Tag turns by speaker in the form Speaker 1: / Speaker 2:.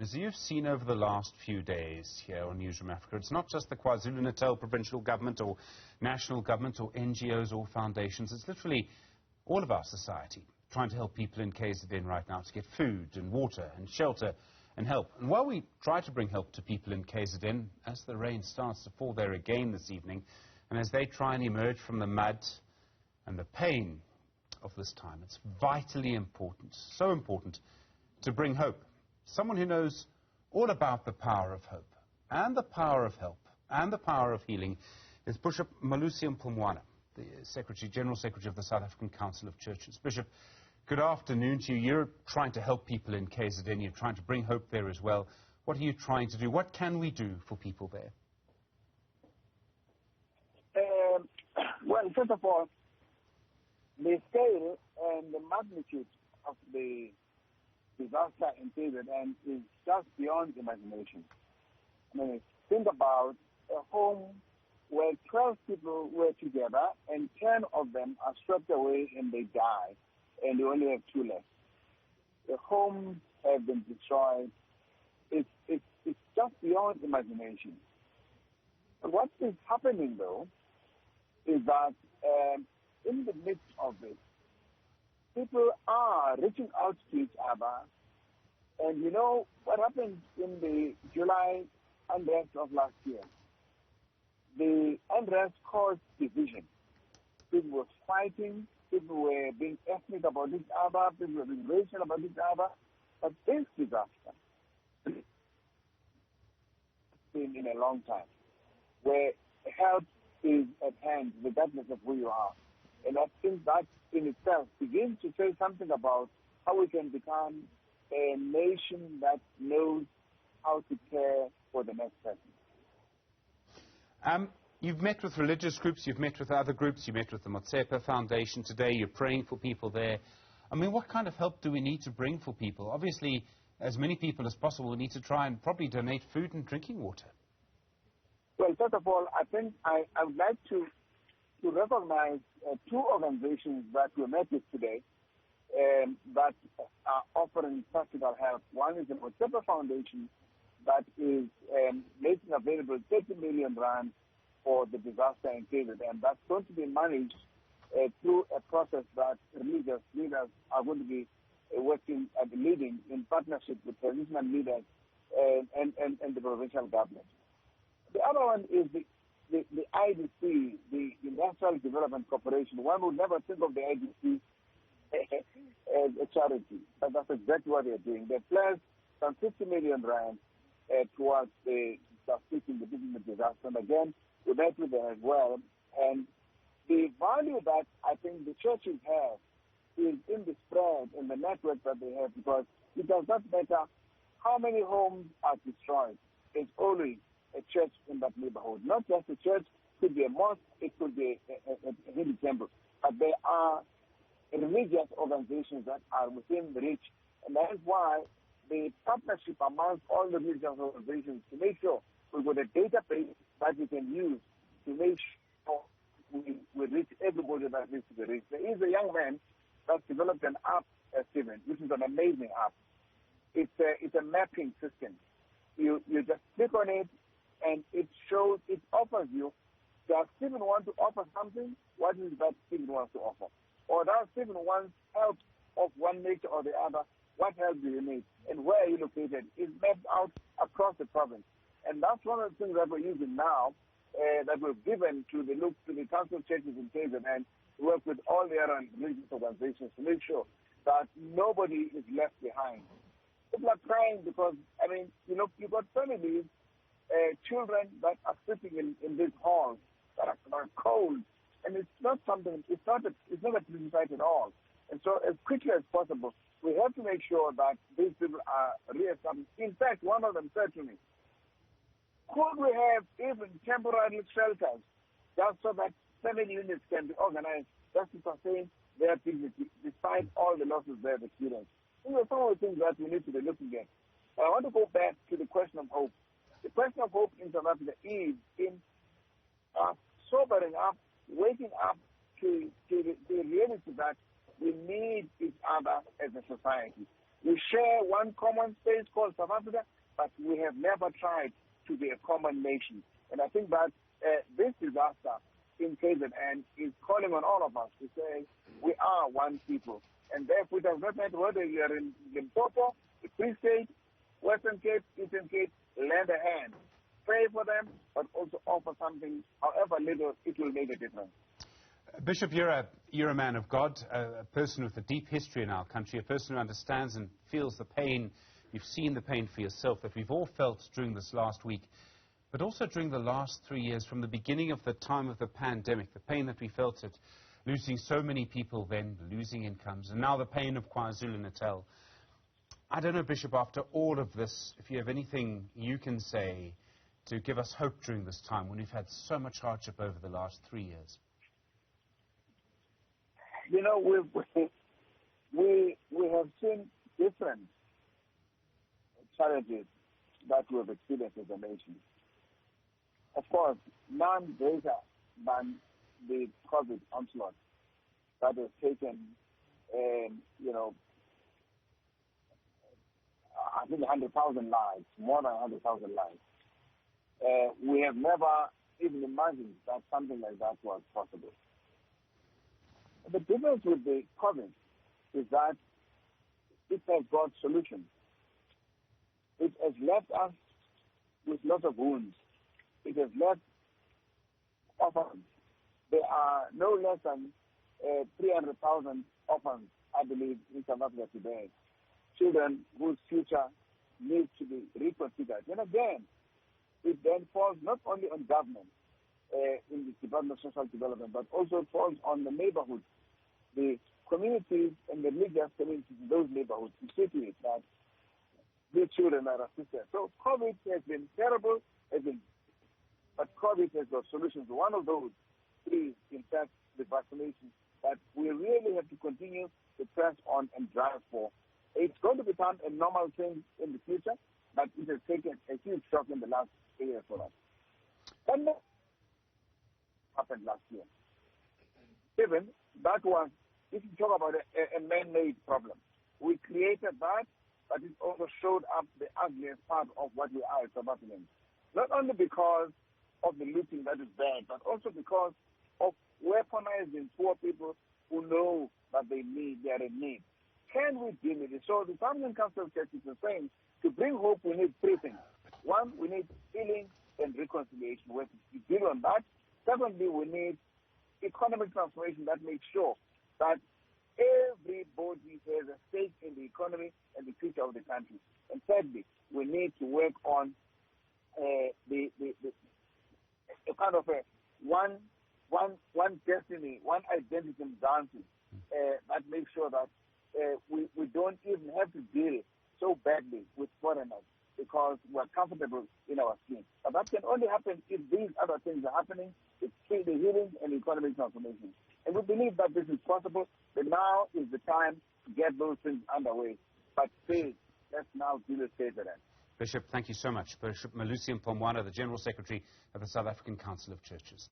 Speaker 1: As you've seen over the last few days here on Newzroom Afrika, it's not just the KwaZulu-Natal provincial government or national government or NGOs or foundations. It's literally all of our society trying to help people in KZN right now to get food and water and shelter and help. And while we try to bring help to people in KZN, as the rain starts to fall there again this evening, and as they try and emerge from the mud and the pain of this time, it's vitally important, so important, to bring hope. Someone who knows all about the power of hope and the power of help and the power of healing is Bishop Malusi Mpumlwana, the General Secretary of the South African Council of Churches. Bishop, good afternoon to you. You're trying to help people in KZN. You're trying to bring hope there as well. What are you trying to do? What can we do for people there?
Speaker 2: Well, first of all, the scale and the magnitude of the disaster in KZN is just beyond imagination. I mean, think about a home where 12 people were together and 10 of them are swept away and they die, and you only have 2 left. The homes have been destroyed. It's just beyond imagination. But what is happening, though, is that in the midst of it, people are reaching out to each other. And you know what happened in the July unrest of last year? The unrest caused division. People were fighting, people were being ethnic about each other, people were being racial about each other. But this disaster has been in a long time, where help is at hand regardless of who you are. And I think that in itself begins to say something about how we can become a nation that knows how to care for the next person.
Speaker 1: You've met with religious groups, you've met with other groups, you met with the Motsepa Foundation today, you're praying for people there. I mean, what kind of help do we need to bring for people? Obviously, as many people as possible, we need to try and probably donate food and drinking water.
Speaker 2: Well, first of all, I think I would like to recognize 2 organizations that we met with today that are offering practical help. One is the Motsepa Foundation that is making available 30 million rand for the disaster in KZN, and that's going to be managed through a process that religious leaders are going to be working and leading in partnership with traditional leaders and the provincial government. The other one is the IDC, the Industrial Development Corporation. One would never think of the IDC as a charity, but that's exactly what they're doing. They pledged some 50 million rand towards the business disaster. And again, we met with them as well. And the value that I think the churches have is in the spread and the network that they have, because it does not matter how many homes are destroyed. It's always a church in that neighborhood. Not just a church, it could be a mosque, it could be a Hindu temple. But there are religious organizations that are within the reach. And that is why the partnership amongst all the religious organizations to make sure we've got a database that we can use to make sure we reach everybody that needs to be reached. There is a young man that's developed an app, Stephen, which is an amazing app. It's a mapping system. You just click on it, and it offers you, does Stephen want to offer something? What is that Stephen wants to offer? Or does Stephen want help of one nature or the other? What help do you need? And where are you located? It's mapped out across the province. And that's one of the things that we're using now, that we've given to the council of churches in KZN, and work with all the other religious organizations to make sure that nobody is left behind. People are crying because, I mean, you know, you've got families, children that are sitting in these halls that are cold, and it's not a pleasant sight at all. And so as quickly as possible, we have to make sure that these people are reestablished. In fact, one of them said to me, could we have even temporary shelters just so that 7 units can be organized just to sustain their dignity despite all the losses they have experienced? These are some of the things that we need to be looking at. And I want to go back to the question of hope. The question of hope in South Africa is in sobering up, waking up to the reality that we need each other as a society. We share one common space called South Africa, but we have never tried to be a common nation. And I think that this disaster in KZN is calling on all of us to say we are one people. And therefore, it does not matter whether you are in Limpopo, the Free State, Western Cape, Eastern Cape, lend a hand. Pray for them, but also offer something, however little, it will make a difference.
Speaker 1: Bishop, you're a man of God, a person with a deep history in our country, a person who understands and feels the pain. You've seen the pain for yourself that we've all felt during this last week, but also during the last 3 years, from the beginning of the time of the pandemic, the pain that we felt at losing so many people then, losing incomes, and now the pain of KwaZulu-Natal. I don't know, Bishop, after all of this, if you have anything you can say to give us hope during this time when we've had so much hardship over the last 3 years.
Speaker 2: You know, we have seen different challenges that we have experienced as a nation. Of course, none greater than the COVID onslaught that has taken, you know, I think 100,000 lives, more than 100,000 lives. We have never even imagined that something like that was possible. The difference with the COVID is that it has got solutions. It has left us with lots of wounds. It has left orphans. There are no less than 300,000 orphans, I believe, in South Africa today. Children whose future needs to be reconsidered. And again, it then falls not only on government in the Department of Social Development, but also falls on the neighborhoods, the communities and the religious communities in those neighborhoods to see to it that these children are assisted. So COVID has been terrible, but COVID has got solutions. One of those is, in fact, the vaccination that we really have to continue to press on and drive for. It's going to become a normal thing in the future, but it has taken a huge shock in the last 3 years for us. And that happened last year. Even that was, if you talk about a man-made problem, we created that, but it also showed up the ugliest part of what we are as South Africans. Not only because of the looting that is bad, but also because of weaponizing poor people who know that they are in need. Can we deal with it? So the Family Council of Churches is saying to bring hope, we need three things. One, we need healing and reconciliation. We have to deal on that. Secondly, we need economic transformation that makes sure that everybody has a stake in the economy and the future of the country. And thirdly, we need to work on a kind of a one destiny, one identity dancing that makes sure that we don't even have to deal so badly with foreigners because we're comfortable in our skin. But that can only happen if these other things are happening. It's the healing and economic transformation. And we believe that this is possible, but now is the time to get those things underway. But please, let's now deal with that.
Speaker 1: Bishop, thank you so much. Bishop Malusi Mpumlwana, the General Secretary of the South African Council of Churches.